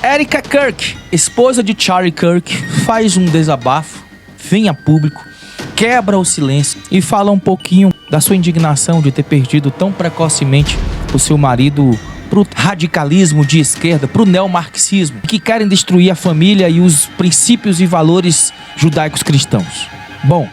Erika Kirk, esposa de Charlie Kirk, faz um desabafo, vem a público, quebra o silêncio e fala um pouquinho da sua indignação de ter perdido tão precocemente o seu marido pro radicalismo de esquerda, pro neomarxismo, que querem destruir a família e os princípios e valores judaicos cristãos. Bom,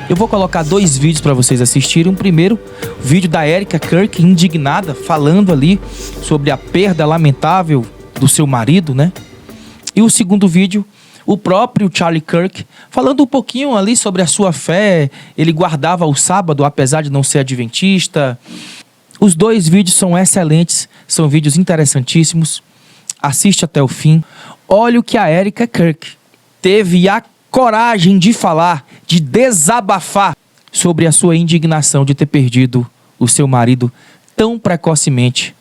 eu vou colocar 2 vídeos para vocês assistirem. O primeiro, vídeo da Erika Kirk, indignada, falando ali sobre a perda lamentável do seu marido, né? E o segundo vídeo, o próprio Charlie Kirk, falando um pouquinho ali sobre a sua fé. Ele guardava o sábado, apesar de não ser adventista. Os 2 vídeos são excelentes, são vídeos interessantíssimos. Assiste até o fim. Olha o que a Erika Kirk teve a coragem de falar, de desabafar sobre a sua indignação de ter perdido o seu marido tão precocemente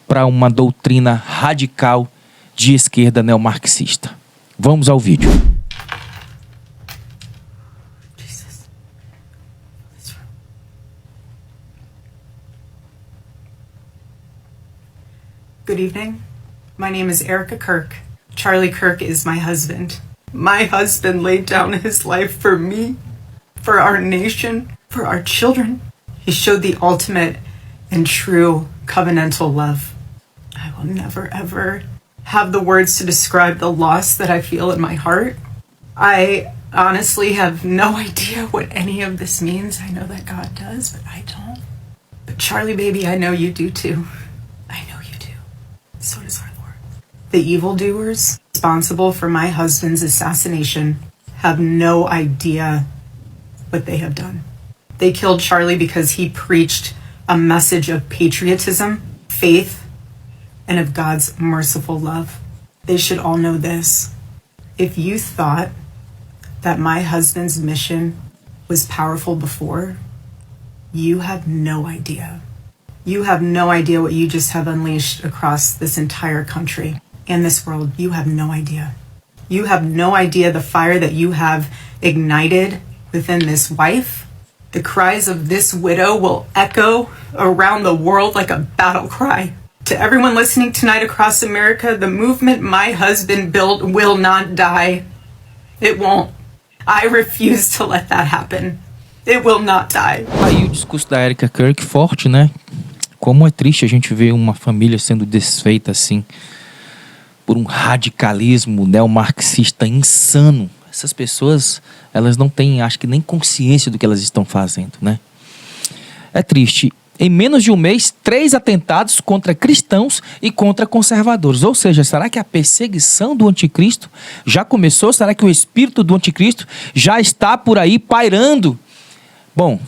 para uma doutrina radical de esquerda neomarxista. Vamos ao vídeo. Good evening. My name is Erika Kirk. Charlie Kirk is my husband. My husband laid down his life for me, for our nation, for our children. He showed the ultimate and true covenantal love. I will never, ever have the words to describe the loss that I feel in my heart. I honestly have no idea what any of this means. I know that God does, but I don't. But Charlie, baby, I know you do too. I know you do. So does our Lord. The evildoers responsible for my husband's assassination have no idea what they have done. They killed Charlie because he preached a message of patriotism, faith, and of God's merciful love. They should all know this. If you thought that my husband's mission was powerful before, you have no idea. You have no idea what you just have unleashed across this entire country and this world. You have no idea. You have no idea the fire that you have ignited within this wife. The cries of this widow will echo around the world like a battle cry. To everyone listening tonight across America, the movement my husband built will not die. It won't. I refuse to let that happen. It will not die. Aí o discurso da Erika Kirk forte, né? Como é triste a gente ver uma família sendo desfeita assim por um radicalismo neomarxista insano. Essas pessoas, elas não têm, acho que nem consciência do que elas estão fazendo, né? É triste. Em menos de um mês, 3 atentados contra cristãos e contra conservadores. Ou seja, será que a perseguição do anticristo já começou? Será que o espírito do anticristo já está por aí pairando? Bom,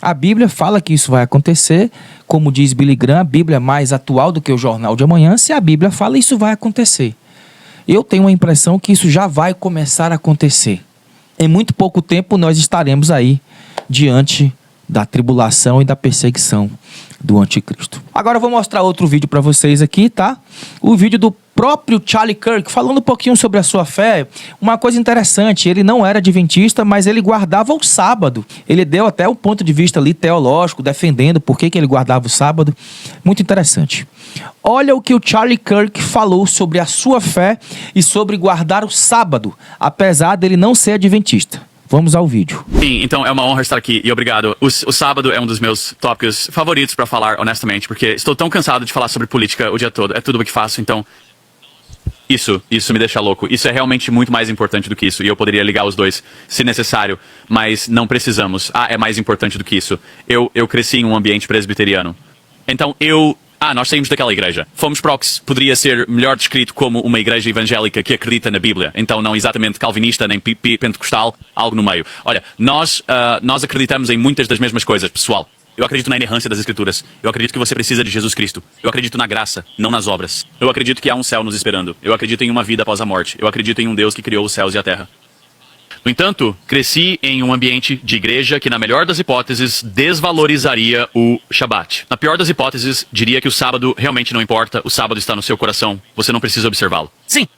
a Bíblia fala que isso vai acontecer. Como diz Billy Graham, a Bíblia é mais atual do que o Jornal de Amanhã. Se a Bíblia fala, isso vai acontecer. Eu tenho a impressão que isso já vai começar a acontecer. Em muito pouco tempo, nós estaremos aí diante da tribulação e da perseguição do anticristo. Agora eu vou mostrar outro vídeo para vocês aqui, tá? O vídeo do próprio Charlie Kirk, falando um pouquinho sobre a sua fé. Uma coisa interessante, ele não era adventista, mas ele guardava o sábado. Ele deu até um ponto de vista ali teológico, defendendo por que ele guardava o sábado. Muito interessante. Olha o que o Charlie Kirk falou sobre a sua fé e sobre guardar o sábado, apesar dele não ser adventista. Vamos ao vídeo. Sim, então é uma honra estar aqui e obrigado. O sábado é um dos meus tópicos favoritos para falar, honestamente, porque estou tão cansado de falar sobre política o dia todo. É tudo o que faço, então isso me deixa louco. Isso é realmente muito mais importante do que isso. E eu poderia ligar os dois, se necessário, mas não precisamos. É mais importante do que isso. Eu cresci em um ambiente presbiteriano. Então nós saímos daquela igreja. Fomos para o que poderia ser melhor descrito como uma igreja evangélica que acredita na Bíblia. Então não exatamente calvinista, nem pentecostal, algo no meio. Olha, nós acreditamos em muitas das mesmas coisas, pessoal. Eu acredito na inerrância das Escrituras. Eu acredito que você precisa de Jesus Cristo. Eu acredito na graça, não nas obras. Eu acredito que há um céu nos esperando. Eu acredito em uma vida após a morte. Eu acredito em um Deus que criou os céus e a terra. No entanto, cresci em um ambiente de igreja que, na melhor das hipóteses, desvalorizaria o Shabat. Na pior das hipóteses, diria que o sábado realmente não importa, o sábado está no seu coração, você não precisa observá-lo. Sim!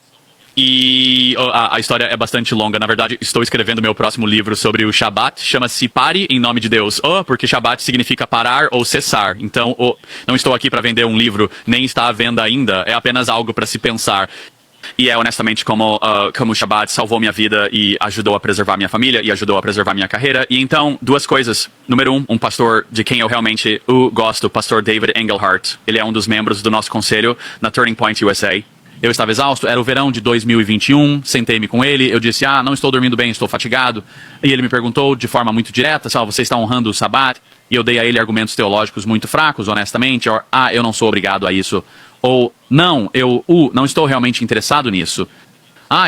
E a história é bastante longa. Na verdade, estou escrevendo meu próximo livro sobre o Shabat. Chama-se Pare em Nome de Deus. Porque Shabat significa parar ou cessar. Então, não estou aqui para vender um livro, nem está à venda ainda. É apenas algo para se pensar. E é honestamente como o Shabbat salvou minha vida e ajudou a preservar minha família e ajudou a preservar minha carreira. E então, duas coisas. Número um pastor de quem eu realmente gosto, o pastor David Engelhardt. Ele é um dos membros do nosso conselho na Turning Point USA. Eu estava exausto, era o verão de 2021, sentei-me com ele, eu disse, não estou dormindo bem, estou fatigado. E ele me perguntou de forma muito direta, você está honrando o Shabat? E eu dei a ele argumentos teológicos muito fracos, honestamente, eu não sou obrigado a isso. Ou, não, não estou realmente interessado nisso.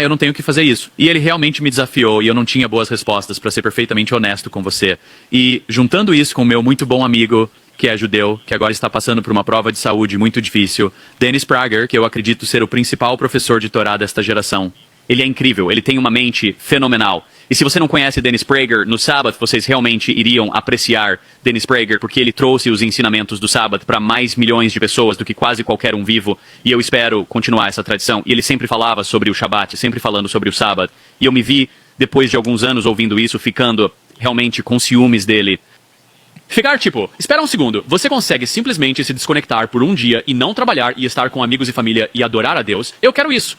Eu não tenho que fazer isso. E ele realmente me desafiou e eu não tinha boas respostas, para ser perfeitamente honesto com você. E juntando isso com o meu muito bom amigo, que é judeu, que agora está passando por uma prova de saúde muito difícil, Dennis Prager, que eu acredito ser o principal professor de Torá desta geração. Ele é incrível, ele tem uma mente fenomenal. E se você não conhece Dennis Prager, no sábado vocês realmente iriam apreciar Dennis Prager, porque ele trouxe os ensinamentos do sábado para mais milhões de pessoas do que quase qualquer um vivo. E eu espero continuar essa tradição. E ele sempre falava sobre o Shabat, sempre falando sobre o sábado. E eu me vi, depois de alguns anos ouvindo isso, ficando realmente com ciúmes dele. Ficar tipo, espera um segundo, você consegue simplesmente se desconectar por um dia e não trabalhar e estar com amigos e família e adorar a Deus? Eu quero isso.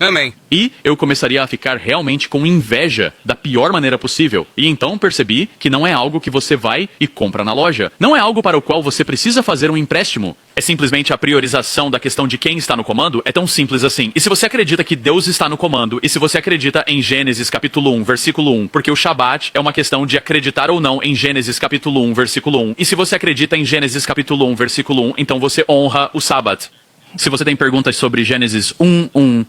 Amém. E eu começaria a ficar realmente com inveja da pior maneira possível. E então percebi que não é algo que você vai e compra na loja. Não é algo para o qual você precisa fazer um empréstimo. É simplesmente a priorização da questão de quem está no comando. É tão simples assim. E se você acredita que Deus está no comando, e se você acredita em Gênesis capítulo 1, versículo 1, porque o Shabat é uma questão de acreditar ou não em Gênesis capítulo 1, versículo 1. E se você acredita em Gênesis capítulo 1, versículo 1, então você honra o sábado. Se você tem perguntas sobre Gênesis 1:1,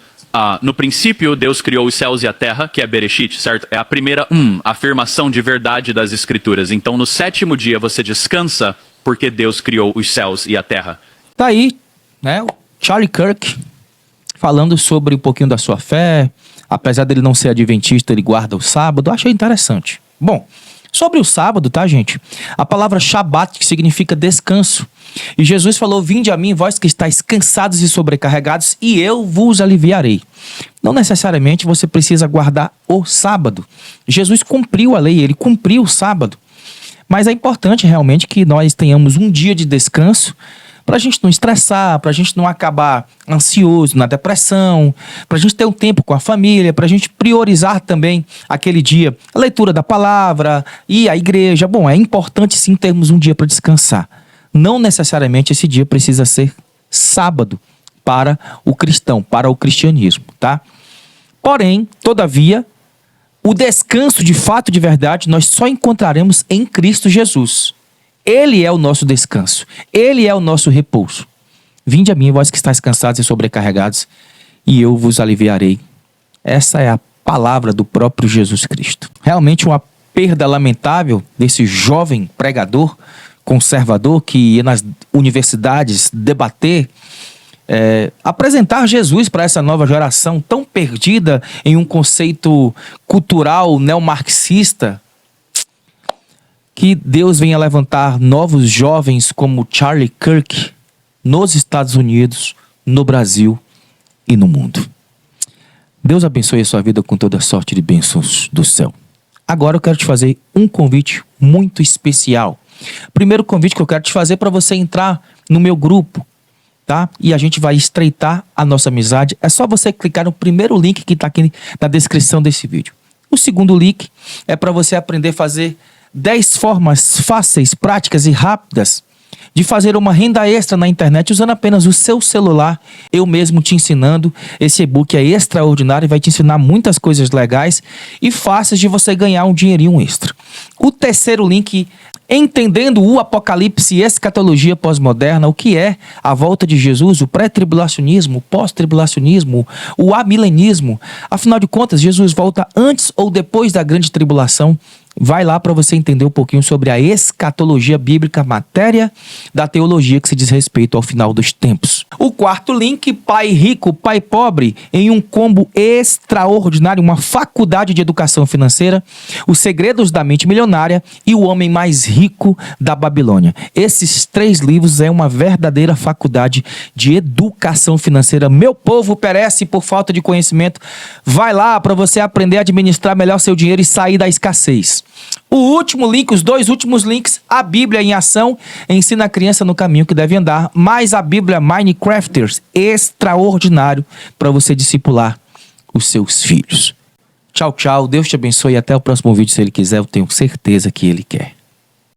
no princípio Deus criou os céus e a terra, que é Bereshit, certo? É a primeira afirmação de verdade das escrituras. Então no sétimo dia você descansa porque Deus criou os céus e a terra. Tá aí, né, o Charlie Kirk falando sobre um pouquinho da sua fé. Apesar dele não ser adventista, ele guarda o sábado. Eu achei interessante. Bom, sobre o sábado, tá, gente? A palavra Shabat, que significa descanso. E Jesus falou, vinde a mim, vós que estáis cansados e sobrecarregados, e eu vos aliviarei. Não necessariamente você precisa guardar o sábado. Jesus cumpriu a lei, ele cumpriu o sábado. Mas é importante realmente que nós tenhamos um dia de descanso para a gente não estressar, para a gente não acabar ansioso, na depressão, para a gente ter um tempo com a família, para a gente priorizar também aquele dia a leitura da palavra e a igreja. Bom, é importante sim termos um dia para descansar. Não necessariamente esse dia precisa ser sábado para o cristão, para o cristianismo, tá? Porém, todavia, o descanso de fato, de verdade, nós só encontraremos em Cristo Jesus. Ele é o nosso descanso. Ele é o nosso repouso. Vinde a mim, vós que estáis cansados e sobrecarregados, e eu vos aliviarei. Essa é a palavra do próprio Jesus Cristo. Realmente uma perda lamentável desse jovem pregador conservador que ia nas universidades debater, apresentar Jesus para essa nova geração tão perdida em um conceito cultural neomarxista. Que Deus venha levantar novos jovens como Charlie Kirk nos Estados Unidos, no Brasil e no mundo. Deus abençoe a sua vida com toda sorte de bênçãos do céu. Agora eu quero te fazer um convite muito especial. Primeiro convite que eu quero te fazer para você entrar no meu grupo, tá? E a gente vai estreitar a nossa amizade. É só você clicar no primeiro link que está aqui na descrição desse vídeo. O segundo link é para você aprender a fazer 10 formas fáceis, práticas e rápidas de fazer uma renda extra na internet usando apenas o seu celular. Eu mesmo te ensinando. Esse e-book é extraordinário e vai te ensinar muitas coisas legais e fáceis de você ganhar um dinheirinho extra. O terceiro link, entendendo o Apocalipse e escatologia pós-moderna, o que é a volta de Jesus, o pré-tribulacionismo, o pós-tribulacionismo, o amilenismo. Afinal de contas, Jesus volta antes ou depois da grande tribulação. Vai lá para você entender um pouquinho sobre a escatologia bíblica, matéria da teologia que se diz respeito ao final dos tempos. O quarto link, Pai Rico, Pai Pobre, em um combo extraordinário, uma faculdade de educação financeira, Os Segredos da Mente Milionária e O Homem Mais Rico da Babilônia. Esses 3 livros é uma verdadeira faculdade de educação financeira. Meu povo perece por falta de conhecimento. Vai lá para você aprender a administrar melhor seu dinheiro e sair da escassez. O último link, os 2 últimos links, a Bíblia em ação, ensina a criança no caminho que deve andar, mais a Bíblia Minecrafters, extraordinário para você discipular os seus filhos. Tchau, tchau, Deus te abençoe e até o próximo vídeo, se Ele quiser, eu tenho certeza que Ele quer.